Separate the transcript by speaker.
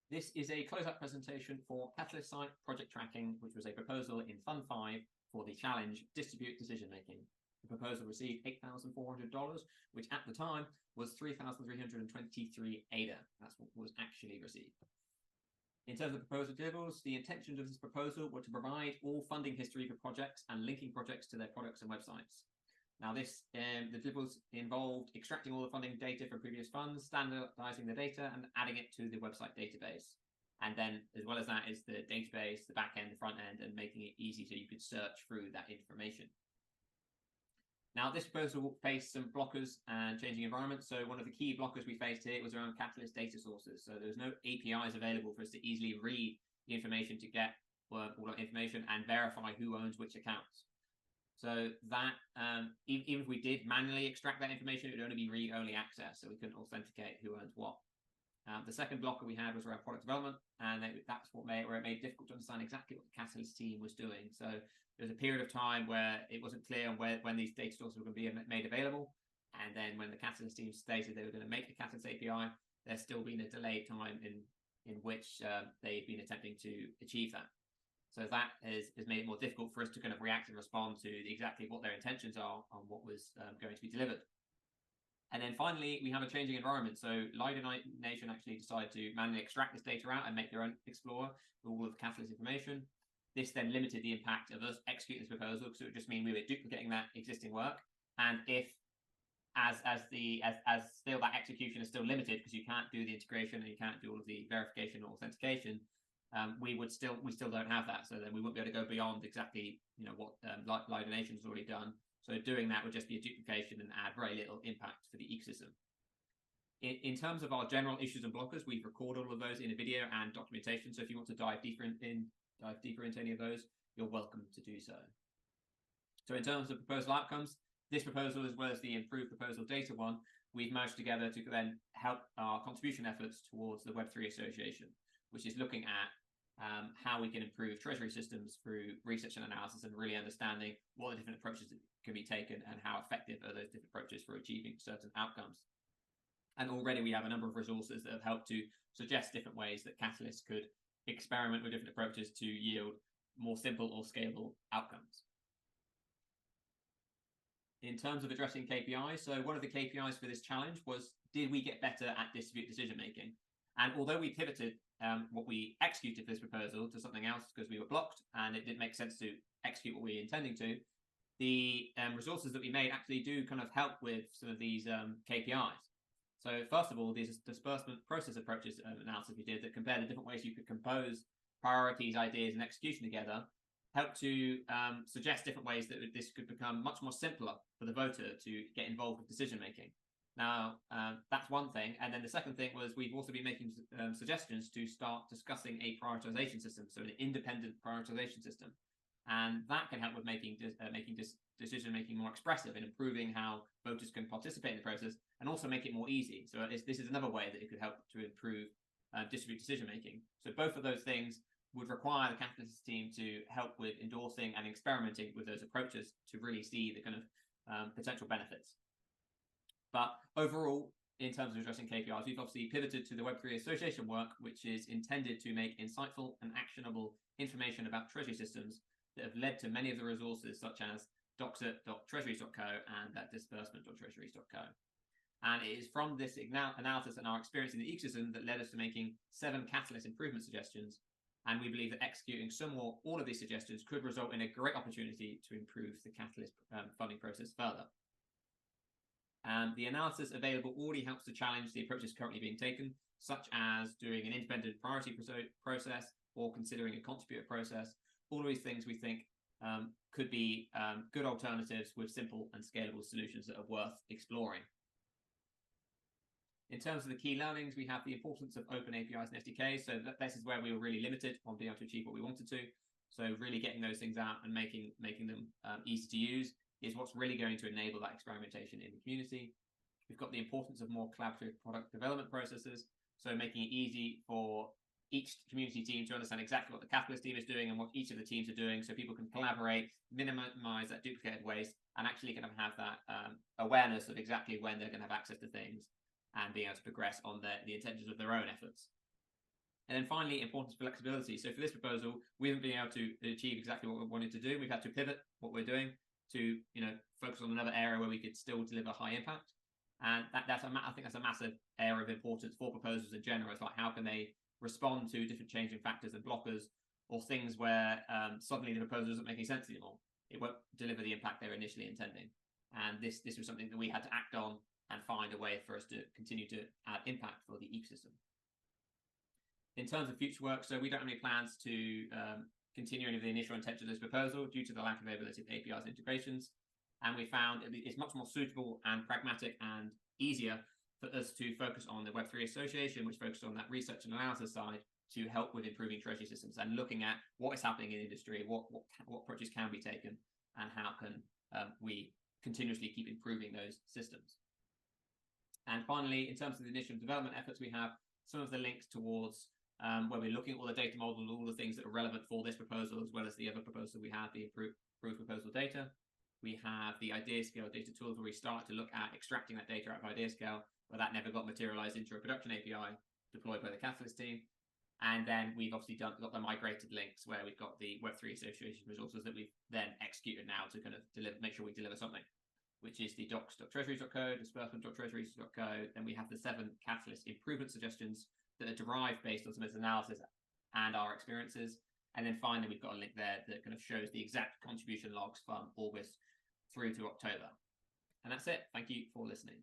Speaker 1: This is a close-up presentation for Catalyst Site Project Tracking, which was a proposal in Fund 5 for the challenge Distribute Decision Making. The proposal received $8,400, which at the time was 3,323 ADA. That's what was actually received. In terms of proposal deliverables, the intentions of this proposal were to provide all funding history for projects and linking projects to their products and websites. Now, the deliverables involved extracting all the funding data from previous funds, standardizing the data, and adding it to the website database. And then, as well as that, is the database, the back end, the front end, and making it easy so you could search through that information. Now, this proposal faced some blockers and changing environments. So one of the key blockers we faced here was around Catalyst data sources. So there was no APIs available for us to easily read the information to get all that information and verify who owns which accounts. So that, even if we did manually extract that information, it would only be read-only access, so we couldn't authenticate who owns what. The second blocker we had was around product development, and that's where it made it difficult to understand exactly what the Catalyst team was doing. So there was a period of time where it wasn't clear on when these data sources were going to be made available, and then when the Catalyst team stated they were going to make the Catalyst API, there's still been a delayed time in which they've been attempting to achieve that. So that has made it more difficult for us to kind of react and respond to exactly what their intentions are on what was going to be delivered. And then finally, we have a changing environment. So Lido Nation actually decided to manually extract this data out and make their own Explorer with all of the Catalyst information. This then limited the impact of us executing this proposal, because it would just mean we were duplicating that existing work. And if as still that execution is still limited because you can't do the integration and you can't do all of the verification or authentication, we still don't have that. So then we wouldn't be able to go beyond exactly what Lido Nation has already done. So doing that would just be a duplication and add very little impact for the ecosystem. In terms of our general issues and blockers, we've recorded all of those in a video and documentation. So if you want to dive deeper into any of those, you're welcome to do so. So in terms of proposal outcomes, this proposal, as well as the improved proposal data one, we've merged together to then help our contribution efforts towards the Web3 Association, which is looking at how we can improve treasury systems through research and analysis and really understanding what the different approaches that can be taken and how effective are those different approaches for achieving certain outcomes. And already we have a number of resources that have helped to suggest different ways that Catalyst could experiment with different approaches to yield more simple or scalable outcomes. In terms of addressing KPIs, so one of the KPIs for this challenge was, did we get better at distributed decision making? And although we pivoted what we executed for this proposal to something else because we were blocked and it didn't make sense to execute what we were intending to, the resources that we made actually do kind of help with some of these KPIs. So first of all, these disbursement process approaches analysis we did that compared the different ways you could compose priorities, ideas, and execution together help to suggest different ways that this could become much more simpler for the voter to get involved with decision making. Now, that's one thing. And then the second thing was we've also been making suggestions to start discussing a prioritization system, so an independent prioritization system. And that can help with making decision-making more expressive and improving how voters can participate in the process and also make it more easy. So this is another way that it could help to improve distributed decision-making. So both of those things would require the Catalyst team to help with endorsing and experimenting with those approaches to really see the kind of potential benefits. But overall, in terms of addressing KPIs, we've obviously pivoted to the Web3 Association work, which is intended to make insightful and actionable information about treasury systems that have led to many of the resources such as doxit.treasuries.co and disbursement.treasuries.co. And it is from this analysis and our experience in the ecosystem that led us to making 7 Catalyst improvement suggestions. And we believe that executing some or all of these suggestions could result in a great opportunity to improve the Catalyst funding process further. The analysis available already helps to challenge the approaches currently being taken, such as doing an independent priority process or considering a contributor process. All of these things we think could be good alternatives with simple and scalable solutions that are worth exploring. In terms of the key learnings, we have the importance of open APIs and SDKs. So this is where we were really limited on being able to achieve what we wanted to. So really getting those things out and making them easy to use is what's really going to enable that experimentation in the community. We've got the importance of more collaborative product development processes, so making it easy for each community team to understand exactly what the Catalyst team is doing and what each of the teams are doing, so people can collaborate, minimize that duplicated waste, and actually kind of have that awareness of exactly when they're going to have access to things and being able to progress on the intentions of their own efforts. And then finally, importance of flexibility. So for this proposal, we haven't been able to achieve exactly what we wanted to do. We've had to pivot what we're doing to, focus on another area where we could still deliver high impact. And I think that's a massive area of importance for proposals in general. It's like, how can they respond to different changing factors and blockers, or things where suddenly the proposal doesn't make any sense anymore. It won't deliver the impact they were initially intending. And this was something that we had to act on and find a way for us to continue to add impact for the ecosystem. In terms of future work, so we don't have any plans to continue any of the initial intention of this proposal due to the lack of availability of APIs and integrations. And we found it's much more suitable and pragmatic and easier for us to focus on the Web3 Association, which focuses on that research and analysis side to help with improving treasury systems and looking at what is happening in the industry, what approaches can be taken, and how can we continuously keep improving those systems. And finally, in terms of the initial development efforts, we have some of the links towards where we're looking at all the data models, all the things that are relevant for this proposal, as well as the other proposal we have, the approved proposal data. We have the IdeaScale data tools where we start to look at extracting that data out of IdeaScale, where that never got materialized into a production API deployed by the Catalyst team. And then we've obviously got the migrated links where we've got the Web3 Association resources that we've then executed now to kind of make sure we deliver something, which is the docs.treasuries.co, disbursement.treasuries.co. Then we have the 7 Catalyst improvement suggestions that are derived based on some of this analysis and our experiences. And then finally, we've got a link there that kind of shows the exact contribution logs from August through to October. And that's it. Thank you for listening.